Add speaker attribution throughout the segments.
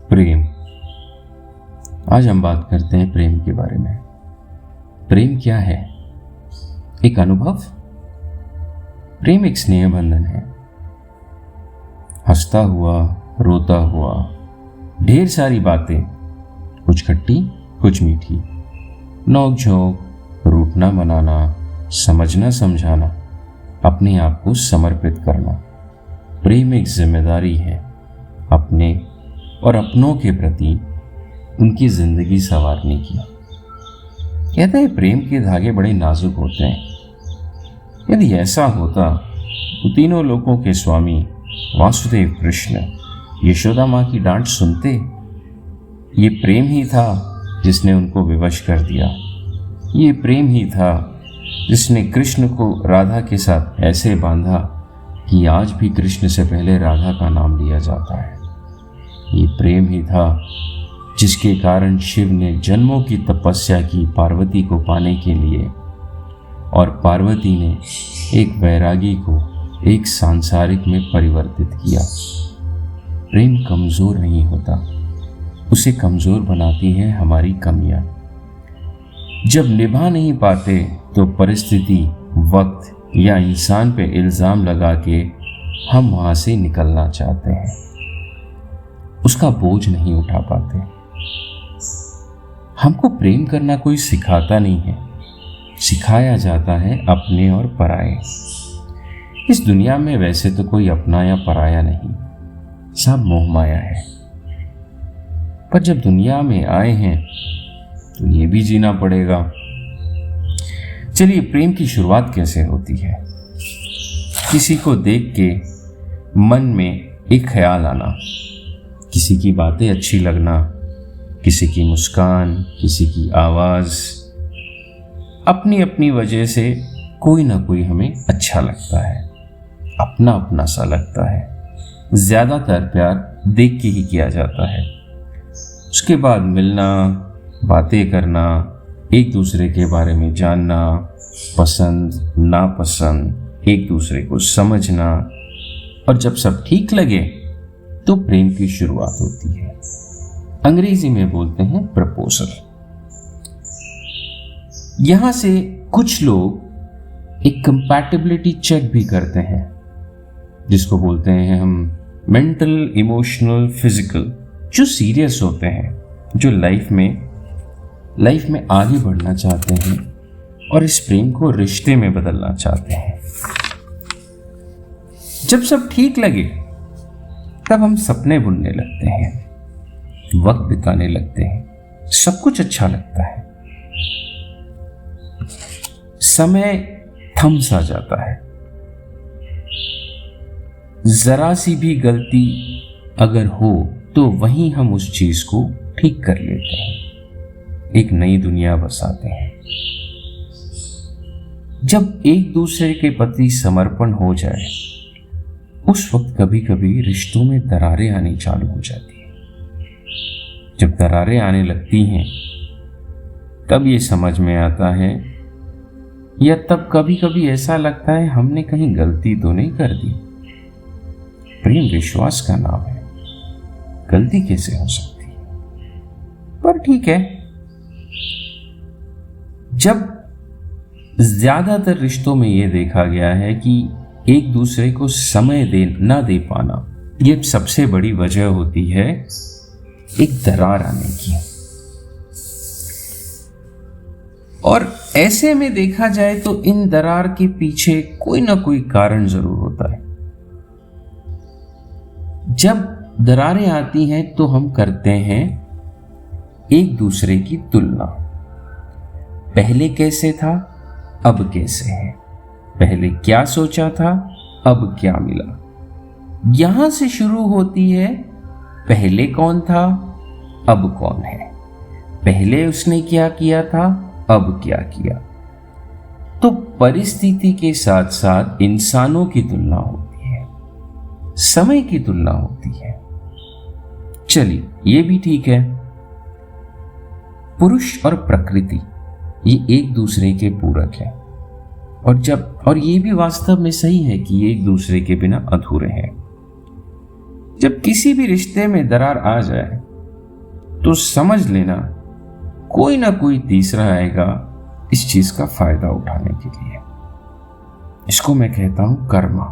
Speaker 1: प्रेम। आज हम बात करते हैं प्रेम के बारे में। प्रेम क्या है? एक अनुभव। प्रेम एक स्नेह बंधन है, हंसता हुआ, रोता हुआ, ढेर सारी बातें, कुछ खट्टी कुछ मीठी, नोक झोंक, रूठना मनाना, समझना समझाना, अपने आप को समर्पित करना। प्रेम एक जिम्मेदारी है, अपने और अपनों के प्रति उनकी जिंदगी संवारने की। कहते हैं प्रेम के धागे बड़े नाजुक होते हैं। यदि ऐसा होता तो तीनों लोकों के स्वामी वासुदेव कृष्ण यशोदा माँ की डांट सुनते। ये प्रेम ही था जिसने उनको विवश कर दिया। ये प्रेम ही था जिसने कृष्ण को राधा के साथ ऐसे बांधा कि आज भी कृष्ण से पहले राधा का नाम लिया जाता है। ये प्रेम ही था जिसके कारण शिव ने जन्मों की तपस्या की पार्वती को पाने के लिए, और पार्वती ने एक वैरागी को एक सांसारिक में परिवर्तित किया। प्रेम कमजोर नहीं होता, उसे कमजोर बनाती हैं हमारी कमियां। जब निभा नहीं पाते तो परिस्थिति, वक्त या इंसान पे इल्जाम लगा के हम वहां से निकलना चाहते हैं, उसका बोझ नहीं उठा पाते। हमको प्रेम करना कोई सिखाता नहीं है, सिखाया जाता है अपने और पराये। इस दुनिया में वैसे तो कोई अपना या पराया नहीं, सब मोह माया है। पर जब दुनिया में आए हैं तो ये भी जीना पड़ेगा। चलिए, प्रेम की शुरुआत कैसे होती है? किसी को देख के मन में एक ख्याल आना, किसी की बातें अच्छी लगना, किसी की मुस्कान, किसी की आवाज, अपनी अपनी वजह से कोई ना कोई हमें अच्छा लगता है, अपना अपना सा लगता है। ज्यादातर प्यार देख के ही किया जाता है। उसके बाद मिलना, बातें करना, एक दूसरे के बारे में जानना, पसंद नापसंद, एक दूसरे को समझना, और जब सब ठीक लगे तो प्रेम की शुरुआत होती है। अंग्रेजी में बोलते हैं प्रपोजल। यहां से कुछ लोग एक कंपैटिबिलिटी चेक भी करते हैं, जिसको बोलते हैं हम मेंटल, इमोशनल, फिजिकल। जो सीरियस होते हैं, जो लाइफ में आगे बढ़ना चाहते हैं और इस प्रेम को रिश्ते में बदलना चाहते हैं। जब सब ठीक लगे तब हम सपने बुनने लगते हैं, वक्त बिताने लगते हैं, सब कुछ अच्छा लगता है। समय थम सा जाता है। जरा सी भी गलती अगर हो तो वहीं हम उस चीज को ठीक कर लेते हैं, एक नई दुनिया बसाते हैं। जब एक दूसरे के प्रति समर्पण हो जाए, उस वक्त कभी कभी रिश्तों में दरारें आनी चालू हो जाती हैं। जब दरारें आने लगती हैं तब ये समझ में आता है, या तब कभी कभी ऐसा लगता है हमने कहीं गलती तो नहीं कर दी। प्रेम विश्वास का नाम है, गलती कैसे हो सकती है? पर ठीक है, जब ज्यादातर रिश्तों में यह देखा गया है कि एक दूसरे को समय ना दे पाना, ये सबसे बड़ी वजह होती है एक दरार आने की। और ऐसे में देखा जाए तो इन दरार के पीछे कोई ना कोई कारण जरूर होता है। जब दरारें आती हैं तो हम करते हैं एक दूसरे की तुलना। पहले कैसे था, अब कैसे है? पहले क्या सोचा था, अब क्या मिला? यहां से शुरू होती है पहले कौन था, अब कौन है। पहले उसने क्या किया था, अब क्या किया। तो परिस्थिति के साथ साथ इंसानों की तुलना होती है, समय की तुलना होती है। चलिए, ये भी ठीक है। पुरुष और प्रकृति ये एक दूसरे के पूरक है, और ये भी वास्तव में सही है कि ये एक दूसरे के बिना अधूरे हैं। जब किसी भी रिश्ते में दरार आ जाए तो समझ लेना कोई ना कोई तीसरा आएगा इस चीज का फायदा उठाने के लिए। इसको मैं कहता हूं कर्मा।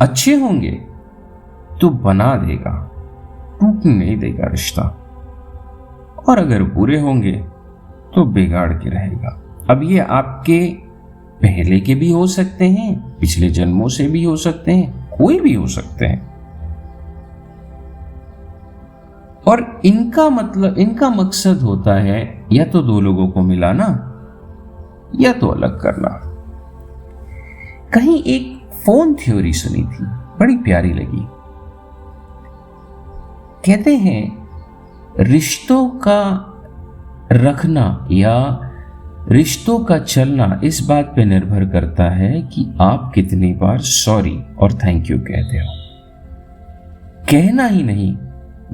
Speaker 1: अच्छे होंगे तो बना देगा, टूटने नहीं देगा रिश्ता, और अगर बुरे होंगे तो बिगाड़ के रहेगा। अब ये आपके पहले के भी हो सकते हैं, पिछले जन्मों से भी हो सकते हैं, कोई भी हो सकते हैं। और इनका मकसद होता है या तो दो लोगों को मिलाना या तो अलग करना। कहीं एक फोन थ्योरी सुनी थी, बड़ी प्यारी लगी। कहते हैं रिश्तों का रखना या रिश्तों का चलना इस बात पे निर्भर करता है कि आप कितनी बार सॉरी और थैंक यू कहते हो। कहना ही नहीं,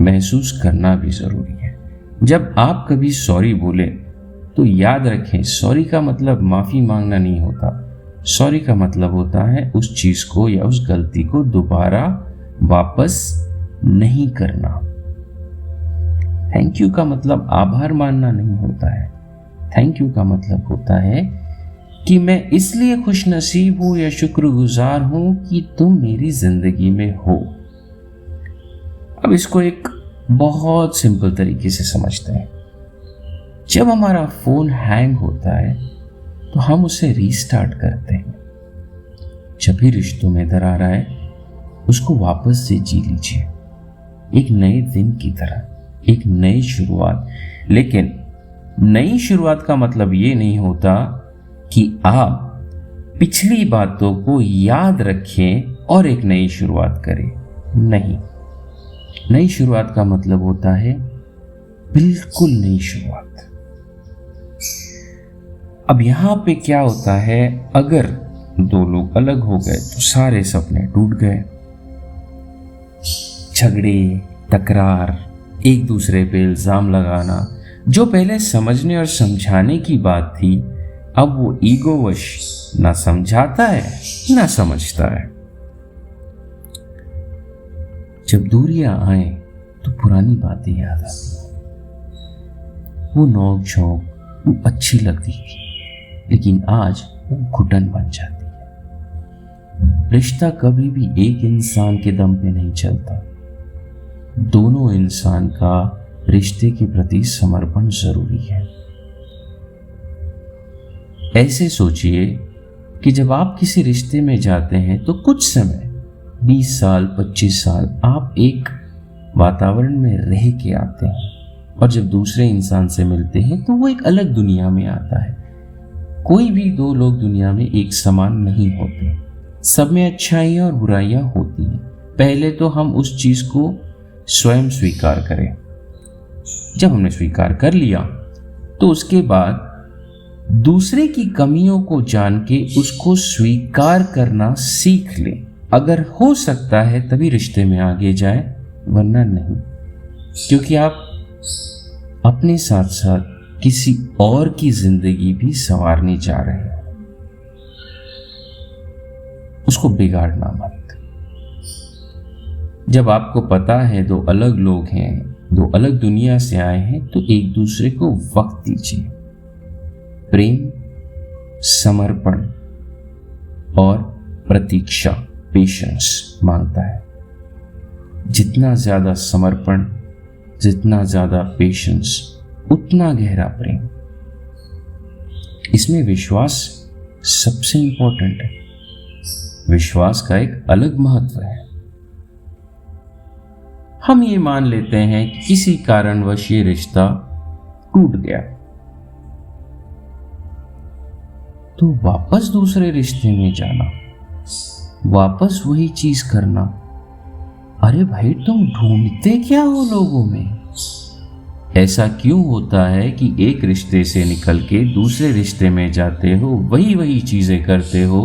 Speaker 1: महसूस करना भी जरूरी है। जब आप कभी सॉरी बोले तो याद रखें, सॉरी का मतलब माफी मांगना नहीं होता। सॉरी का मतलब होता है उस चीज को या उस गलती को दोबारा वापस नहीं करना। थैंक यू का मतलब आभार मानना नहीं होता है। थैंक यू का मतलब होता है कि मैं इसलिए खुश नसीब हूं या शुक्रगुजार हूं कि तुम मेरी जिंदगी में हो। अब इसको एक बहुत सिंपल तरीके से समझते हैं। जब हमारा फोन हैंग होता है तो हम उसे रीस्टार्ट करते हैं। जब भी रिश्तों में दरार आए उसको वापस से जी लीजिए, एक नए दिन की तरह, एक नई शुरुआत। लेकिन नई शुरुआत का मतलब ये नहीं होता कि आप पिछली बातों को याद रखें और एक नई शुरुआत करें। नहीं, नई शुरुआत का मतलब होता है बिल्कुल नई शुरुआत। अब यहां पे क्या होता है, अगर दो लोग अलग हो गए तो सारे सपने टूट गए। झगड़े, तकरार, एक दूसरे पे इल्जाम लगाना, जो पहले समझने और समझाने की बात थी, अब वो ईगोवश ना समझाता है ना समझता है। जब दूरियां आए तो पुरानी बातें याद आती हैं। वो नोक झोंक वो अच्छी लगती है, लेकिन आज वो घुटन बन जाती है। रिश्ता कभी भी एक इंसान के दम पे नहीं चलता। दोनों इंसान का रिश्ते के प्रति समर्पण जरूरी है। ऐसे सोचिए कि जब आप किसी रिश्ते में जाते हैं तो कुछ समय, 20 साल 25 साल आप एक वातावरण में रह के आते हैं, और जब दूसरे इंसान से मिलते हैं तो वो एक अलग दुनिया में आता है। कोई भी दो लोग दुनिया में एक समान नहीं होते, सब में अच्छाइयाँ और बुराइयां होती हैं। पहले तो हम उस चीज को स्वयं स्वीकार करें। जब हमने स्वीकार कर लिया तो उसके बाद दूसरे की कमियों को जान के उसको स्वीकार करना सीख लें। अगर हो सकता है तभी रिश्ते में आगे जाए, वरना नहीं, क्योंकि आप अपने साथ साथ किसी और की जिंदगी भी संवारने जा रहे हैं। उसको बिगाड़ना मत। जब आपको पता है दो अलग लोग हैं, दो अलग दुनिया से आए हैं, तो एक दूसरे को वक्त दीजिए। प्रेम, समर्पण और प्रतीक्षा, पेशेंस मांगता है। जितना ज्यादा समर्पण, जितना ज्यादा पेशेंस, उतना गहरा प्रेम। इसमें विश्वास सबसे इंपॉर्टेंट है। विश्वास का एक अलग महत्व है। हम ये मान लेते हैं कि किसी कारणवश ये रिश्ता टूट गया तो वापस दूसरे रिश्ते में जाना, वापस वही चीज करना। अरे भाई, तुम ढूंढते क्या हो लोगों में? ऐसा क्यों होता है कि एक रिश्ते से निकल के दूसरे रिश्ते में जाते हो, वही चीजें करते हो,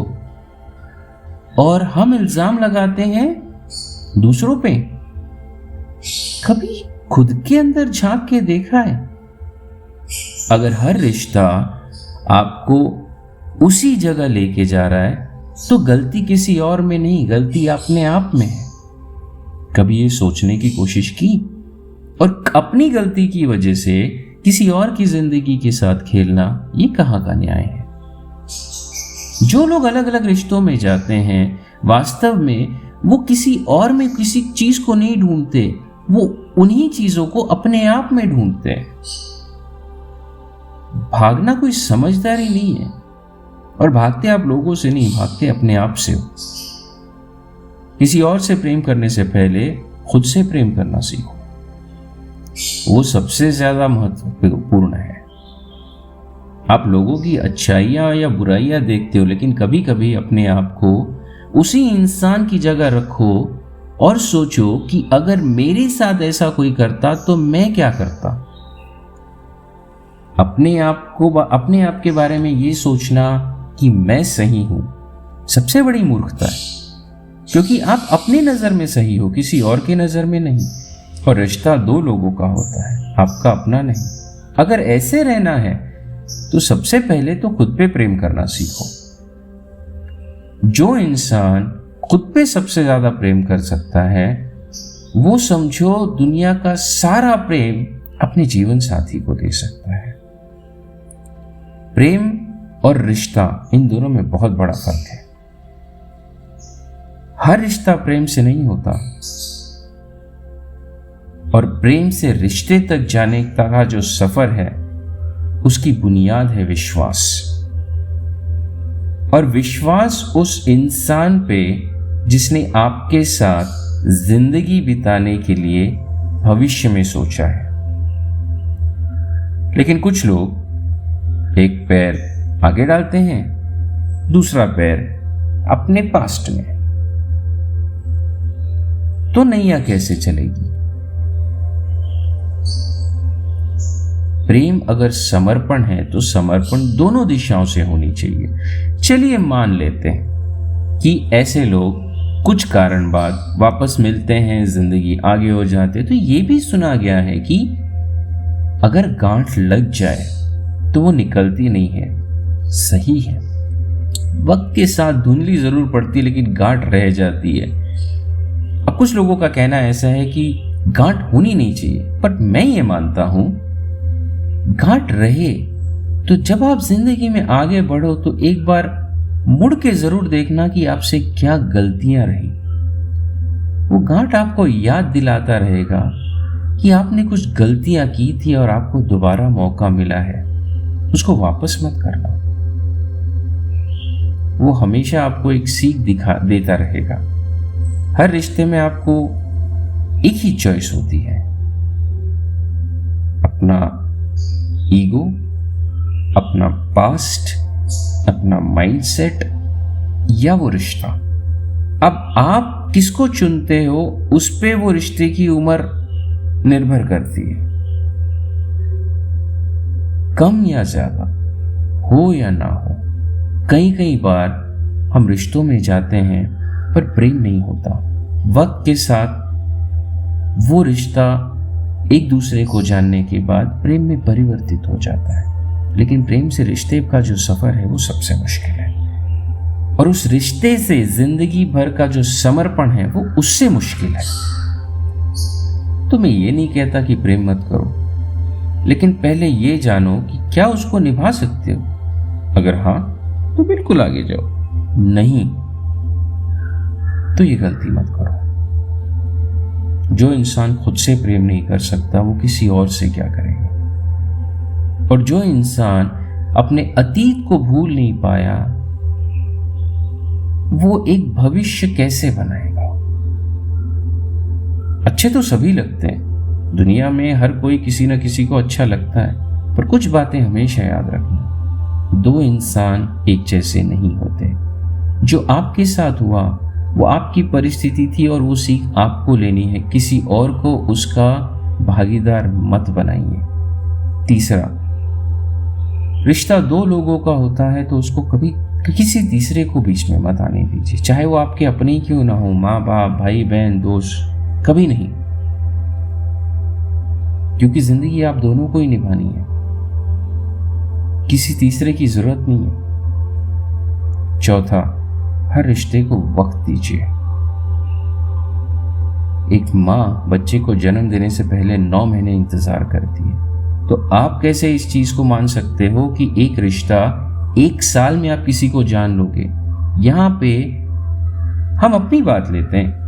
Speaker 1: और हम इल्जाम लगाते हैं दूसरों पे? कभी खुद के अंदर झांक के देखा है? अगर हर रिश्ता आपको उसी जगह लेके जा रहा है तो गलती किसी और में नहीं, गलती अपने आप में है। कभी ये सोचने की कोशिश की और अपनी गलती की वजह से किसी और की जिंदगी के साथ खेलना, ये कहाँ का न्याय है। जो लोग अलग अलग रिश्तों में जाते हैं, वास्तव में वो किसी और में किसी चीज को नहीं ढूंढते, वो उन्हीं चीजों को अपने आप में ढूंढते हैं। भागना कोई समझदारी नहीं है, और भागते आप लोगों से नहीं, भागते अपने आप से हो। किसी और से प्रेम करने से पहले खुद से प्रेम करना सीखो, वो सबसे ज्यादा महत्वपूर्ण है। आप लोगों की अच्छाइयां या बुराइयां देखते हो, लेकिन कभी कभी अपने आप को उसी इंसान की जगह रखो और सोचो कि अगर मेरे साथ ऐसा कोई करता तो मैं क्या करता। अपने आप के बारे में ये सोचना कि मैं सही हूं, सबसे बड़ी मूर्खता है, क्योंकि आप अपनी नजर में सही हो, किसी और की नजर में नहीं। और रिश्ता दो लोगों का होता है, आपका अपना नहीं। अगर ऐसे रहना है तो सबसे पहले तो खुद पे प्रेम करना सीखो। जो इंसान खुद पे सबसे ज्यादा प्रेम कर सकता है, वो समझो दुनिया का सारा प्रेम अपने जीवन साथी को दे सकता है। प्रेम और रिश्ता, इन दोनों में बहुत बड़ा फर्क है। हर रिश्ता प्रेम से नहीं होता, और प्रेम से रिश्ते तक जाने का जो सफर है, उसकी बुनियाद है विश्वास। और विश्वास उस इंसान पे जिसने आपके साथ जिंदगी बिताने के लिए भविष्य में सोचा है। लेकिन कुछ लोग एक पैर आगे डालते हैं, दूसरा पैर अपने पास्ट में, तो नैया कैसे चलेगी। प्रेम अगर समर्पण है तो समर्पण दोनों दिशाओं से होनी चाहिए। चलिए मान लेते हैं कि ऐसे लोग कुछ कारण बाद वापस मिलते हैं, जिंदगी आगे हो जाते, तो ये भी सुना गया है कि अगर गांठ लग जाए तो वो निकलती नहीं है। सही है, वक्त के साथ धुंधली जरूर पड़ती है, लेकिन गांठ रह जाती है। अब कुछ लोगों का कहना ऐसा है कि गांठ होनी नहीं चाहिए, पर मैं ये मानता हूं गांठ रहे तो जब आप जिंदगी में आगे बढ़ो तो एक बार मुड़ के जरूर देखना कि आपसे क्या गलतियां रही। वो गांठ आपको याद दिलाता रहेगा कि आपने कुछ गलतियां की थी और आपको दोबारा मौका मिला है, उसको वापस मत करना। वो हमेशा आपको एक सीख देता रहेगा। हर रिश्ते में आपको एक ही चॉइस होती है, अपना ईगो, अपना पास्ट, अपना माइंडसेट या वो रिश्ता। अब आप किसको चुनते हो, उस पे वो रिश्ते की उम्र निर्भर करती है। कम या ज्यादा, हो या ना हो, कई बार हम रिश्तों में जाते हैं पर प्रेम नहीं होता। वक्त के साथ वो रिश्ता एक दूसरे को जानने के बाद प्रेम में परिवर्तित हो जाता है। लेकिन प्रेम से रिश्ते का जो सफर है वो सबसे मुश्किल है, और उस रिश्ते से जिंदगी भर का जो समर्पण है वो उससे मुश्किल है। तो मैं ये नहीं कहता कि प्रेम मत करो, लेकिन पहले ये जानो कि क्या उसको निभा सकते हो। अगर हाँ तो बिल्कुल आगे जाओ, नहीं तो ये गलती मत करो। जो इंसान खुद से प्रेम नहीं कर सकता वो किसी और से क्या करेगा। और जो इंसान अपने अतीत को भूल नहीं पाया वो एक भविष्य कैसे बनाएगा। अच्छे तो सभी लगते हैं, दुनिया में हर कोई किसी न किसी को अच्छा लगता है, पर कुछ बातें हमेशा याद रखना, दो इंसान एक जैसे नहीं होते। जो आपके साथ हुआ वो आपकी परिस्थिति थी और वो सीख आपको लेनी है, किसी और को उसका भागीदार मत बनाइए। तीसरा, रिश्ता दो लोगों का होता है तो उसको कभी किसी तीसरे को बीच में मत आने दीजिए, चाहे वो आपके अपने ही क्यों ना हो, माँ बाप, भाई बहन, दोस्त, कभी नहीं, क्योंकि जिंदगी आप दोनों को ही निभानी है, किसी तीसरे की जरूरत नहीं है। चौथा, हर रिश्ते को वक्त दीजिए। एक माँ बच्चे को जन्म देने से पहले 9 महीने इंतजार करती है, तो आप कैसे इस चीज को मान सकते हो कि एक रिश्ता 1 साल में आप किसी को जान लोगे। यहां पे हम अपनी बात लेते हैं।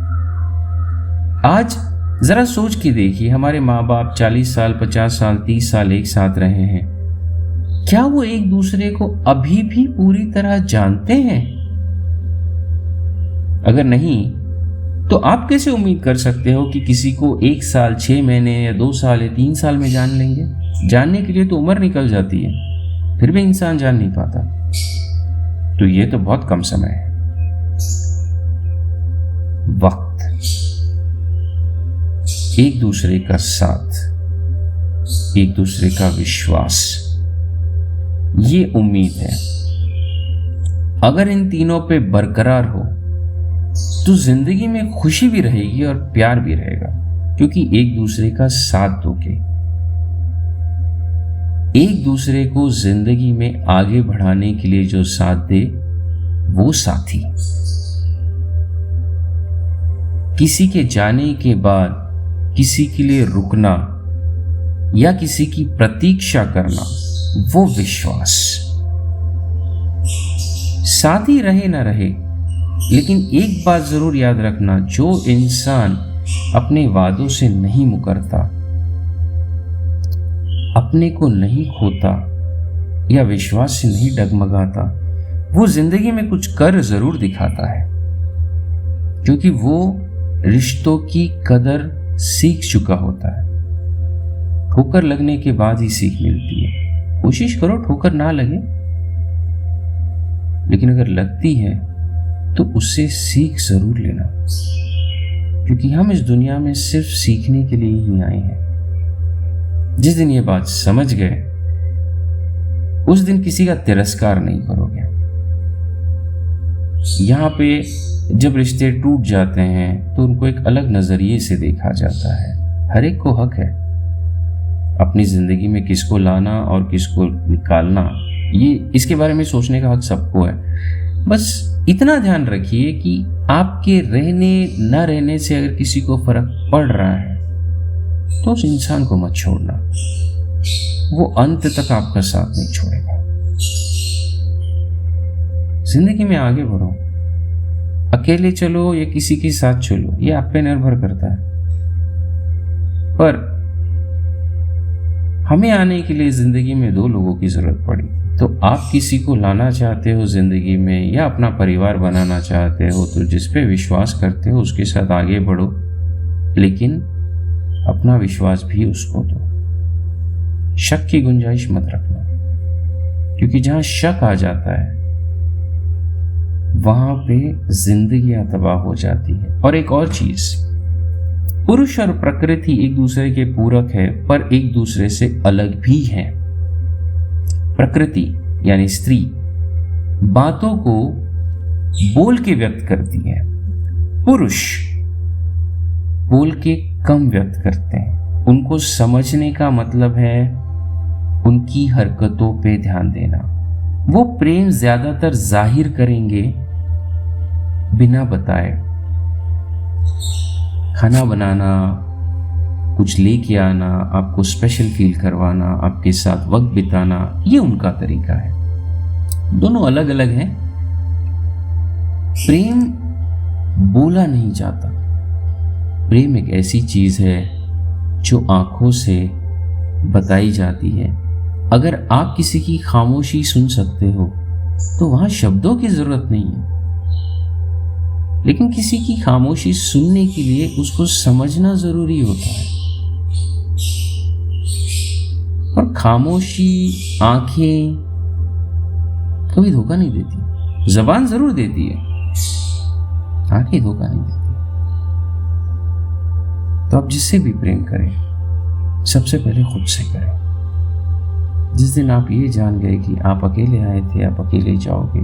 Speaker 1: आज जरा सोच के देखिए, हमारे माँ बाप 40 साल, 50 साल, 30 साल एक साथ रहे हैं, क्या वो एक दूसरे को अभी भी पूरी तरह जानते हैं? अगर नहीं, तो आप कैसे उम्मीद कर सकते हो कि किसी को 1 साल, 6 महीने या 2 साल या 3 साल में जान लेंगे? जानने के लिए तो उम्र निकल जाती है, फिर भी इंसान जान नहीं पाता। तो ये तो बहुत कम समय है। वक्त, एक दूसरे का साथ, एक दूसरे का विश्वास, ये उम्मीद है। अगर इन तीनों पे बरकरार हो तो जिंदगी में खुशी भी रहेगी और प्यार भी रहेगा, क्योंकि एक दूसरे का साथ दोगे। एक दूसरे को जिंदगी में आगे बढ़ाने के लिए जो साथ दे, वो साथी। किसी के जाने के बाद किसी के लिए रुकना या किसी की प्रतीक्षा करना, वो विश्वास। साथी रहे ना रहे, लेकिन एक बात जरूर याद रखना, जो इंसान अपने वादों से नहीं मुकरता, अपने को नहीं खोता या विश्वास से नहीं डगमगाता, वो जिंदगी में कुछ कर जरूर दिखाता है, क्योंकि वो रिश्तों की कदर सीख चुका होता है। ठोकर लगने के बाद ही सीख मिलती है। कोशिश करो ठोकर ना लगे, लेकिन अगर लगती है तो उससे सीख जरूर लेना, क्योंकि हम इस दुनिया में सिर्फ सीखने के लिए ही आए हैं। जिस दिन ये बात समझ गए, उस दिन किसी का तिरस्कार नहीं करोगे। यहाँ पे जब रिश्ते टूट जाते हैं तो उनको एक अलग नजरिए से देखा जाता है। हर एक को हक है अपनी जिंदगी में किसको लाना और किसको निकालना, ये इसके बारे में सोचने का हक सबको है। बस इतना ध्यान रखिए कि आपके रहने न रहने से अगर किसी को फर्क पड़ रहा है तो उस इंसान को मत छोड़ना, वो अंत तक आपका साथ नहीं छोड़ेगा। जिंदगी में आगे बढ़ो, अकेले चलो या किसी के साथ चलो, ये आप पे निर्भर करता है। पर हमें आने के लिए जिंदगी में 2 लोगों की जरूरत पड़ी, तो आप किसी को लाना चाहते हो जिंदगी में या अपना परिवार बनाना चाहते हो, तो जिस पे विश्वास करते हो उसके साथ आगे बढ़ो, लेकिन अपना विश्वास भी उसको दो। शक की गुंजाइश मत रखना, क्योंकि जहां शक आ जाता है वहां पे जिंदगियां तबाह हो जाती है। और एक और चीज, पुरुष और प्रकृति एक दूसरे के पूरक है, पर एक दूसरे से अलग भी है। प्रकृति यानी स्त्री बातों को बोल के व्यक्त करती है, पुरुष बोल के कम व्यक्त करते हैं। उनको समझने का मतलब है उनकी हरकतों पे ध्यान देना। वो प्रेम ज्यादातर जाहिर करेंगे बिना बताए। खाना बनाना, कुछ लेके आना, आपको स्पेशल फील करवाना, आपके साथ वक्त बिताना, ये उनका तरीका है। दोनों अलग अलग हैं। प्रेम बोला नहीं जाता। प्रेम एक ऐसी चीज है जो आंखों से बताई जाती है। अगर आप किसी की खामोशी सुन सकते हो तो वहां शब्दों की जरूरत नहीं है, लेकिन किसी की खामोशी सुनने के लिए उसको समझना जरूरी होता है। और खामोशी, आंखें कभी धोखा नहीं देती। जबान जरूर देती है, आंखें धोखा नहीं देती। तो आप जिससे भी प्रेम करें, सबसे पहले खुद से करें। जिस दिन आप ये जान गए कि आप अकेले आए थे, आप अकेले जाओगे,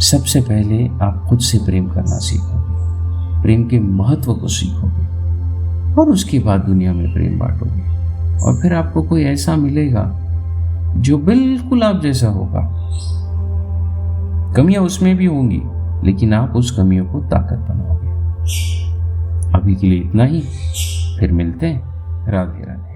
Speaker 1: सबसे पहले आप खुद से प्रेम करना सीखोगे, प्रेम के महत्व को सीखोगे, और उसके बाद दुनिया में प्रेम बांटोगे। और फिर आपको कोई ऐसा मिलेगा जो बिल्कुल आप जैसा होगा। कमियां उसमें भी होंगी, लेकिन आप उस कमियों को ताकत बनाओगे। अभी के लिए इतना ही, फिर मिलते हैं। राधे राधे।